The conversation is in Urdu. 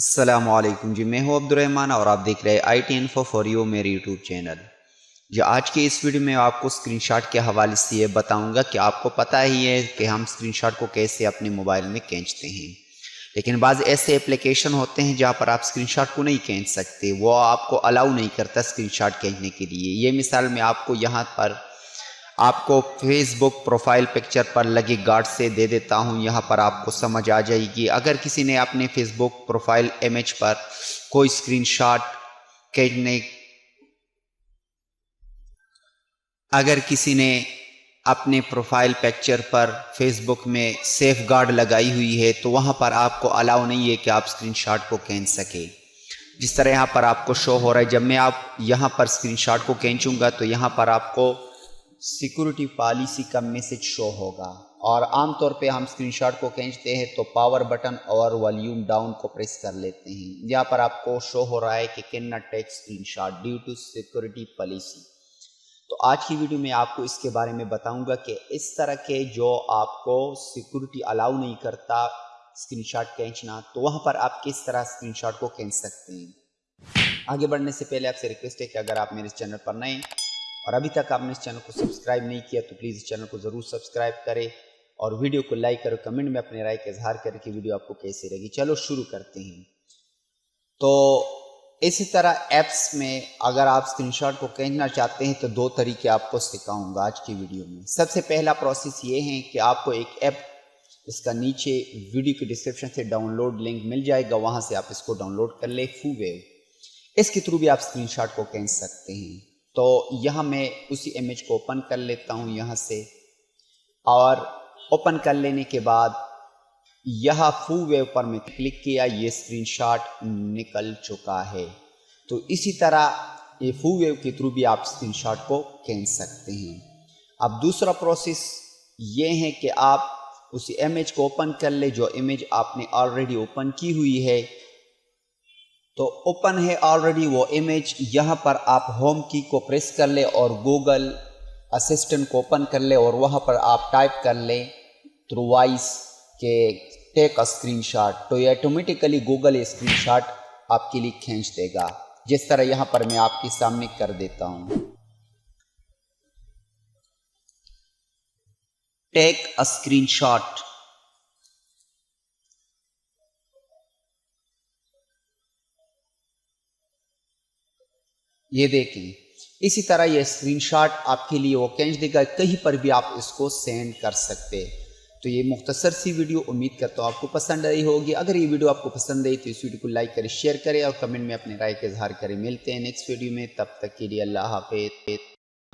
السلام علیکم جی، میں ہوں عبد الرحمن اور آپ دیکھ رہے ہیں I T info for you میرے یوٹیوب چینل۔ جی آج کے اس ویڈیو میں آپ کو اسکرین شاٹ کے حوالے سے یہ بتاؤں گا کہ آپ کو پتہ ہی ہے کہ ہم اسکرین شاٹ کو کیسے اپنے موبائل میں کھینچتے ہیں، لیکن بعض ایسے اپلیکیشن ہوتے ہیں جہاں پر آپ اسکرین شاٹ کو نہیں کھینچ سکتے، وہ آپ کو الاؤ نہیں کرتا اسکرین شاٹ کھینچنے کے لیے۔ یہ مثال میں آپ کو یہاں پر آپ کو فیس بک پروفائل پکچر پر لگے گارڈ سے دے دیتا ہوں، یہاں پر آپ کو سمجھ آ جائے گی۔ اگر کسی نے اپنے فیس بک پروفائل امیج پر کوئی اسکرین شاٹ کھینچنے اگر کسی نے اپنے پروفائل پکچر پر فیس بک میں سیف گارڈ لگائی ہوئی ہے تو وہاں پر آپ کو الاؤ نہیں ہے کہ آپ اسکرین شاٹ کو کھینچ سکے۔ جس طرح یہاں پر آپ کو شو ہو رہا ہے، جب میں یہاں پر اسکرین شاٹ کو کھینچوں گا تو یہاں پر آپ کو سیکورٹی پالیسی کا میسج شو ہوگا، اور عام طور پہ ہم اسکرین شاٹ کو کھینچتے ہیں تو پاور بٹن اور والیوم ڈاؤن کو پریس کر لیتے ہیں۔ یہاں پر آپ کو شو ہو رہا ہے کہ can not take screenshot due to security policy. تو آج کی ویڈیو میں آپ کو اس کے بارے میں بتاؤں گا کہ اس طرح کے جو آپ کو سیکورٹی الاؤ نہیں کرتا اسکرین شاٹ کھینچنا، تو وہاں پر آپ کس طرح اسکرین شاٹ کو کھینچ سکتے ہیں۔ آگے بڑھنے سے پہلے آپ سے ریکویسٹ ہے کہ اگر آپ میرے اس چینل پر نئے اور ابھی تک آپ نے اس چینل کو سبسکرائب نہیں کیا تو پلیز اس چینل کو ضرور سبسکرائب کریں اور ویڈیو کو لائک کرو، کمنٹ میں اپنے رائے کا اظہار کریں کہ ویڈیو آپ کو کیسی لگی۔ چلو شروع کرتے ہیں۔ تو اسی طرح ایپس میں اگر آپ اسکرین شاٹ کو کھینچنا چاہتے ہیں تو دو طریقے آپ کو سکھاؤں گا آج کی ویڈیو میں۔ سب سے پہلا پروسیس یہ ہے کہ آپ کو ایک ایپ، اس کا نیچے ویڈیو کی ڈسکرپشن سے ڈاؤن لوڈ لنک مل جائے گا، وہاں سے آپ اس کو ڈاؤن لوڈ کر لیں، فوویو۔ اس کے تھرو بھی آپ اسکرین شاٹ کو کھینچ سکتے ہیں۔ تو یہاں میں اسی امیج کو اوپن کر لیتا ہوں یہاں سے، اور اوپن کر لینے کے بعد یہاں فوویو پر میں کلک کیا، یہ اسکرین شاٹ نکل چکا ہے۔ تو اسی طرح یہ فوویو کے تھرو بھی آپ اسکرین شاٹ کو کھینچ سکتے ہیں۔ اب دوسرا پروسیس یہ ہے کہ آپ اسی امیج کو اوپن کر لیں جو امیج آپ نے آلریڈی اوپن کی ہوئی ہے۔ تو اوپن ہے آلریڈی وہ امیج، یہاں پر آپ ہوم کی کو پریس کر لیں اور گوگل اسسٹنٹ کو اوپن کر لیں اور وہاں پر آپ ٹائپ کر لیں تھرو وائس کہ ٹیک اے اسکرین شاٹ، تو یہ آٹومیٹیکلی گوگل اسکرین شاٹ آپ کے لیے کھینچ دے گا، جس طرح یہاں پر میں آپ کے سامنے کر دیتا ہوں۔ ٹیک اے اسکرین شاٹ۔ یہ دیکھیں، اسی طرح یہ اسکرین شاٹ آپ کے لیے وہ کھینچ دے گا، کہیں پر بھی آپ اس کو سینڈ کر سکتے۔ تو یہ مختصر سی ویڈیو، امید کرتا ہوں آپ کو پسند آئی ہوگی۔ اگر یہ ویڈیو آپ کو پسند آئی تو اس ویڈیو کو لائک کریں، شیئر کریں اور کمنٹ میں اپنے رائے کا اظہار کریں۔ ملتے ہیں نیکسٹ ویڈیو میں، تب تک کے لیے اللہ حافظ۔